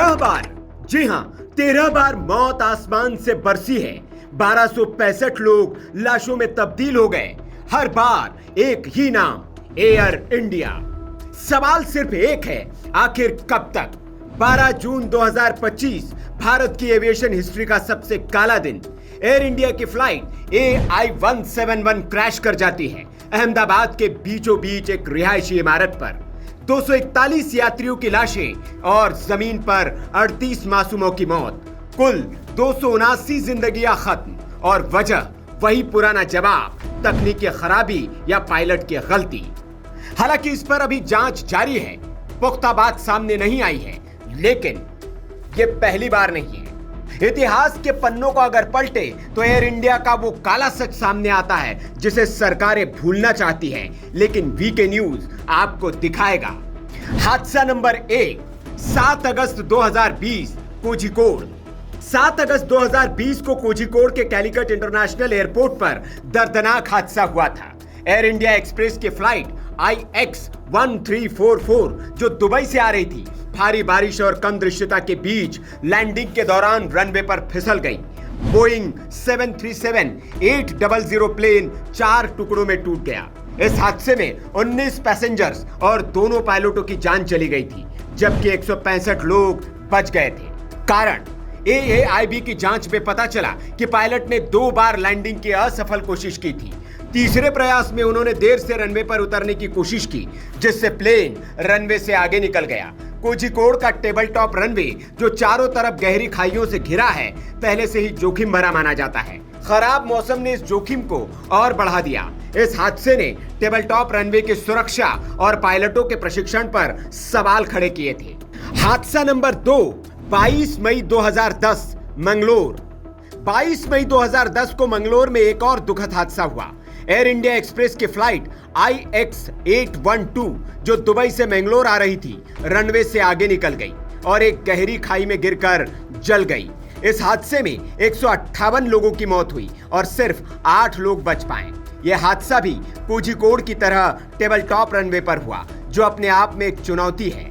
13 बार, जी हां, 13 बार मौत आसमान से बरसी है। 1265 लोग लाशों में तब्दील हो गए। हर बार एक ही नाम, एयर इंडिया। सवाल सिर्फ एक है, आखिर कब तक? 12 जून 2025 भारत की एविएशन हिस्ट्री का सबसे काला दिन। एयर इंडिया की फ्लाइट AI-171 क्रैश कर जाती है अहमदाबाद के बीचों बीच एक रिहायशी इमारत पर। 241 यात्रियों की लाशें और जमीन पर 38 मासूमों की मौत। कुल 279 जिंदगियां खत्म और वजह वही पुराना जवाब, तकनीकी खराबी या पायलट की गलती। हालांकि इस पर अभी जांच जारी है, पुख्ता बात सामने नहीं आई है, लेकिन यह पहली बार नहीं है। इतिहास के पन्नों को अगर पलटे तो एयर इंडिया का वो काला सच सामने आता है जिसे सरकारें भूलना चाहती हैं, लेकिन वीके न्यूज आपको दिखाएगा। हादसा नंबर 1, 7 अगस्त 2020 कोझिकोड। 7 अगस्त 2020 को कोझिकोड के कैलिकट इंटरनेशनल एयरपोर्ट पर दर्दनाक हादसा हुआ था। एयर इंडिया एक्सप्रेस की फ्लाइट IX-1344 जो दुबई से आ रही थी, भारी बारिश और कम दृश्यता के बीच लैंडिंग के दौरान रनवे पर फिसल गई। बोइंग 737-800 प्लेन 4 टुकड़ों में टूट गया। इस हादसे में 19 पैसेंजर्स और दोनों पायलटों की जान चली गई थी, जबकि 165 लोग बच गए थे। कारण, AAIB की जांच में पता चला कि पायलट ने 2 बार लैंडिंग की असफल कोशिश की थी। तीसरे प्रयास में उन्होंने देर से रनवे पर उतरने की कोशिश की, जिससे प्लेन रनवे से आगे निकल गया। कोझिकोड का टेबल टॉप रनवे, जो चारों तरफ गहरी खाइयों से घिरा है, पहले से ही जोखिम भरा माना जाता है। खराब मौसम ने इस जोखिम को और बढ़ा दिया। इस हादसे ने टेबल टॉप रनवे की सुरक्षा और पायलटों के प्रशिक्षण पर सवाल खड़े किए थे। हादसा नंबर 2, 22 मई 2010 मंगलोर। 22 मई 2010 को मंगलोर में एक और दुखद हादसा हुआ। एयर इंडिया एक्सप्रेस की फ्लाइट IX-812 जो दुबई से मंगलोर आ रही थी, रनवे से आगे निकल गई और एक गहरी खाई में गिरकर जल गई। इस हादसे में 158 लोगों की मौत हुई और सिर्फ 8 लोग बच पाए। यह हादसा भी कोझिकोड की तरह टेबल टॉप रनवे पर हुआ, जो अपने आप में एक चुनौती है।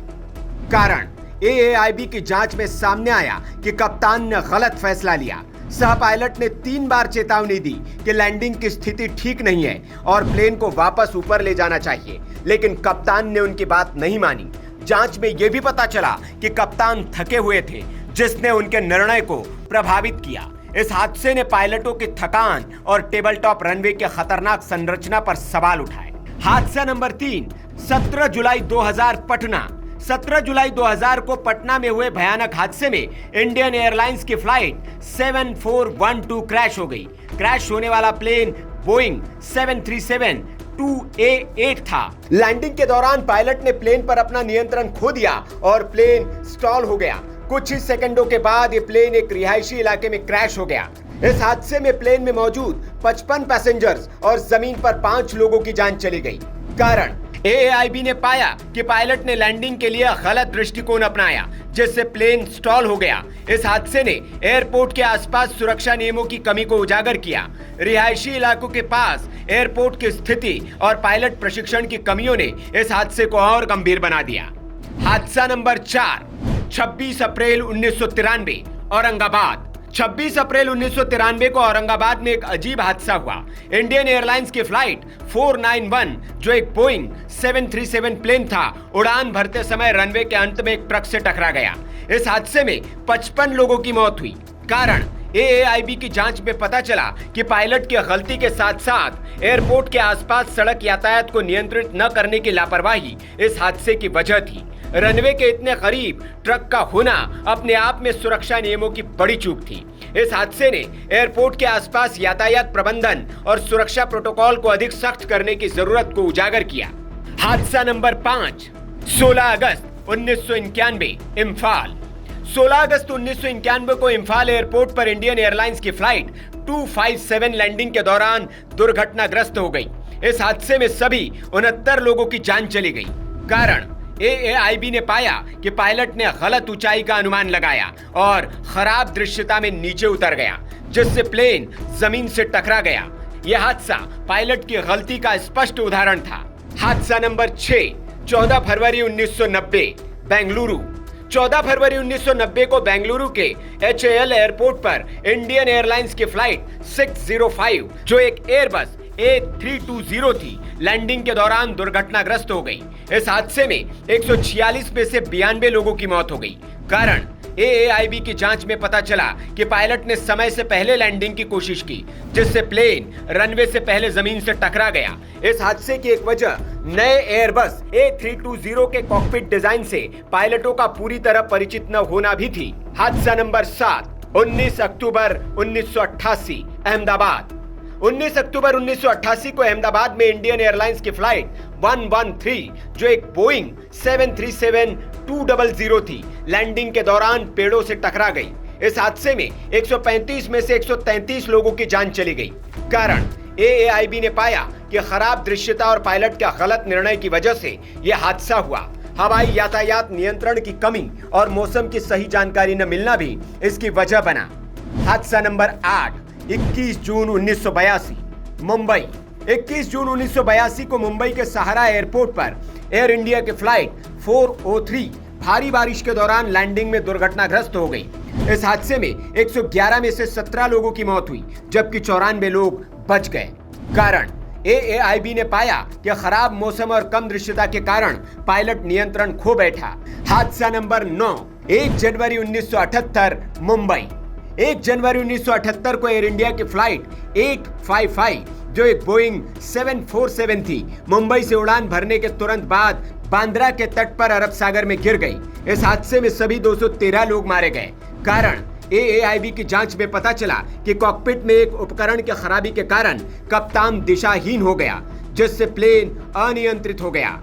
कारण, AAIB की जांच में सामने आया कि कप्तान ने गलत फैसला लिया। सह पायलट ने 3 बार चेतावनी दी कि लैंडिंग की स्थिति ठीक नहीं है और प्लेन को वापस ऊपर ले जाना चाहिए, लेकिन कप्तान ने उनकी बात नहीं मानी। जांच में यह भी पता चला कि कप्तान थके हुए थे, जिसने उनके निर्णय को प्रभावित किया। इस हादसे ने पायलटों की थकान और टेबल टॉप रनवे के खतरनाक संरचना पर सवाल उठाए। हादसा नंबर 3, 17 जुलाई 2000 पटना। 17 जुलाई 2000 को पटना में हुए भयानक हादसे में इंडियन एयरलाइंस की फ्लाइट 7412 क्रैश हो गई। क्रैश होने वाला प्लेन बोइंग 737-2A8 था। लैंडिंग के दौरान पायलट ने प्लेन पर अपना नियंत्रण खो दिया और प्लेन स्टॉल हो गया। कुछ ही सेकंडों के बाद ये प्लेन एक रिहायशी इलाके में क्रैश हो गया। इस हादसे में प्लेन में मौजूद 55 पैसेंजर्स और जमीन पर 5 लोगों की जान चली गई। कारण, AAIB ने पाया कि पायलट ने लैंडिंग के लिए गलत दृष्टिकोण अपनाया, जिससे प्लेन स्टॉल हो गया। इस हादसे ने एयरपोर्ट के आसपास सुरक्षा नियमों की कमी को उजागर किया। रिहायशी इलाकों के पास एयरपोर्ट की स्थिति और पायलट प्रशिक्षण की कमियों ने इस हादसे को और गंभीर बना दिया। हादसा नंबर 4, 26 अप्रैल 1993 औरंगाबाद। 26 अप्रैल 1993 को औरंगाबाद में एक अजीब हादसा हुआ। इंडियन एयरलाइंस की फ्लाइट 491 जो एक बोइंग 737 प्लेन था, उड़ान भरते समय रनवे के अंत में एक ट्रक से टकरा गया। इस हादसे में 55 लोगों की मौत हुई। कारण, AAIB की जांच में पता चला कि पायलट की गलती के साथ साथ एयरपोर्ट के आसपास सड़क यातायात को नियंत्रित न करने की लापरवाही इस हादसे की वजह थी। रनवे के इतने करीब ट्रक का होना अपने आप में सुरक्षा नियमों की बड़ी चूक थी। इस हादसे ने एयरपोर्ट के आसपास यातायात प्रबंधन और सुरक्षा प्रोटोकॉल को अधिक सख्त करने की जरूरत को उजागर किया। हादसा नंबर 5, 16 अगस्त 1991 इम्फाल। 16 अगस्त 1991 को इम्फाल एयरपोर्ट पर इंडियन एयरलाइंस की फ्लाइट 257 लैंडिंग के दौरान दुर्घटनाग्रस्त हो गई। इस हादसे में सभी 69 लोगों की जान चली गई। कारण, AAIB ने पाया कि पायलट ने गलत ऊंचाई का अनुमान लगाया और खराब दृश्यता में नीचे उतर गया, जिससे प्लेन जमीन से टकरा गया। यह हादसा पायलट की गलती का स्पष्ट उदाहरण था। हादसा नंबर 6, 14 फरवरी 1990 बेंगलुरु। 14 फरवरी 1990 को बेंगलुरु के HAL एयरपोर्ट पर इंडियन एयरलाइंस की फ्लाइट 605 जो एक एयरबस A320 थी, लैंडिंग के दौरान दुर्घटनाग्रस्त हो गई। इस हादसे में 146 में से 92 लोगों की मौत हो गई। कारण AAIB की जांच में पता चला कि पायलट ने समय से पहले लैंडिंग की कोशिश की, जिससे प्लेन रनवे से पहले जमीन से टकरा गया। इस हादसे की एक वजह नए एयरबस A320 के कॉकपिट डिजाइन से पायलटों का पूरी तरह परिचित न होना भी थी। हादसा नंबर 7, 19 अक्टूबर 1988 अहमदाबाद। 19 अक्टूबर 1988 को अहमदाबाद में इंडियन एयरलाइंस की फ्लाइट 113 जो एक बोइंग 737-200 थी, लैंडिंग के दौरान पेड़ों से टकरा गई। इस हादसे में 135 में से 133 लोगों की जान चली गई। कारण AAIB ने पाया कि खराब दृश्यता और पायलट के गलत निर्णय की वजह से यह हादसा हुआ। हवाई यातायात नियंत्रण की कमी और मौसम की सही जानकारी न मिलना भी इसकी वजह बना। हादसा नंबर 8, 21 जून 1982 मुंबई। 21 जून 1982 को मुंबई के सहारा एयरपोर्ट पर एयर इंडिया की फ्लाइट 403 भारी बारिश के दौरान लैंडिंग में दुर्घटनाग्रस्त हो गई। इस हादसे में 111 में से 17 लोगों की मौत हुई, जबकि 94 लोग बच गए। कारण AAIB ने पाया कि खराब मौसम और कम दृश्यता के कारण पायलट नियंत्रण खो बैठा। हादसा नंबर 9, 1 जनवरी 1978 मुंबई। 1 जनवरी 1978 को एयर इंडिया की फ्लाइट 855 जो एक बोइंग 747 थी, मुंबई से उड़ान भरने के तुरंत बाद बांद्रा के तट पर अरब सागर में गिर गई। इस हादसे में सभी 213 लोग मारे गए। कारण AAIB की जांच में पता चला कि कॉकपिट में एक उपकरण की खराबी के कारण कप्तान दिशाहीन हो गया, जिससे प्लेन अनियंत्रित हो गया।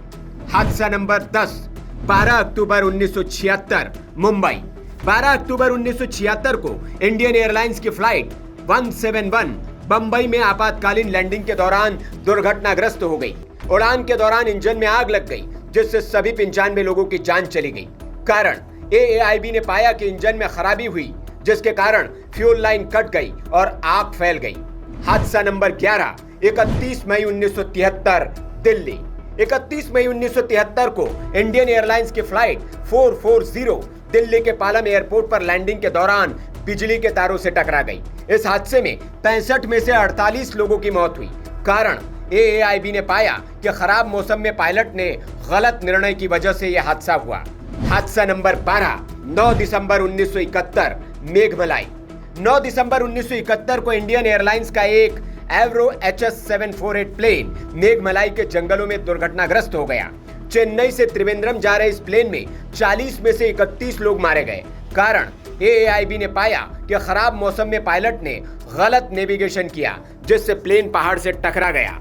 हादसा नंबर 10, 12 अक्टूबर 1976 मुंबई। 12 अक्टूबर 1976 को इंडियन एयरलाइंस की फ्लाइट 171 बंबई में आपातकालीन लैंडिंग के दौरान दुर्घटनाग्रस्त हो गई। उड़ान के दौरान इंजन में आग लग गई, जिससे सभी 95 लोगों की जान चली गई। कारण AAIB ने पाया कि इंजन में खराबी हुई, जिसके कारण फ्यूल लाइन कट गई और आग फैल गई। हादसा नंबर 11, 31 मई 1973 दिल्ली। 31 मई 1973 को इंडियन एयरलाइंस की फ्लाइट 440 दिल्ली के पालम एयरपोर्ट पर लैंडिंग के दौरान बिजली के तारों से टकरा गई। इस हादसे में 65 में से 48 लोगों की मौत हुई। कारण AAIB ने पाया कि खराब मौसम में पायलट ने गलत निर्णय की वजह से यह हादसा हुआ। हादसा नंबर 12, 9 दिसंबर 1971 मेघमलाई। 9 दिसंबर 1971 को इंडियन एयरलाइंस का एक एवरो HS748 प्लेन मेघमलाई के जंगलों में दुर्घटनाग्रस्त हो गया। चेन्नई से त्रिवेंद्रम जा रहे इस प्लेन में 40 में से 31 लोग मारे गए। कारण AAIB ने पाया कि खराब मौसम में पायलट ने गलत नेविगेशन किया, जिससे प्लेन पहाड़ से टकरा गया।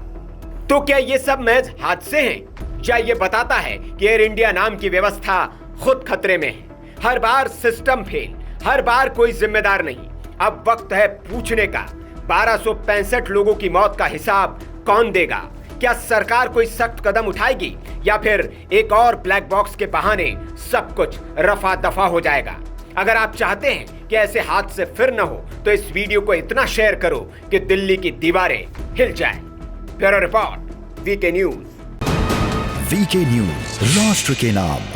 तो क्या ये सब महज हादसे हैं, या ये बताता है कि एयर इंडिया नाम की व्यवस्था खुद खतरे में है? हर बार सिस्टम फेल, हर बार कोई जिम्मेदार नहीं। अब वक्त है पूछने का, 1265 लोगों की मौत का हिसाब कौन देगा? क्या सरकार कोई सख्त कदम उठाएगी, या फिर एक और ब्लैक बॉक्स के बहाने सब कुछ रफा दफा हो जाएगा? अगर आप चाहते हैं कि ऐसे हादसे फिर न हो, तो इस वीडियो को इतना शेयर करो कि दिल्ली की दीवारें हिल जाएं। Bureau report, VK news. VK news, राष्ट्र के नाम।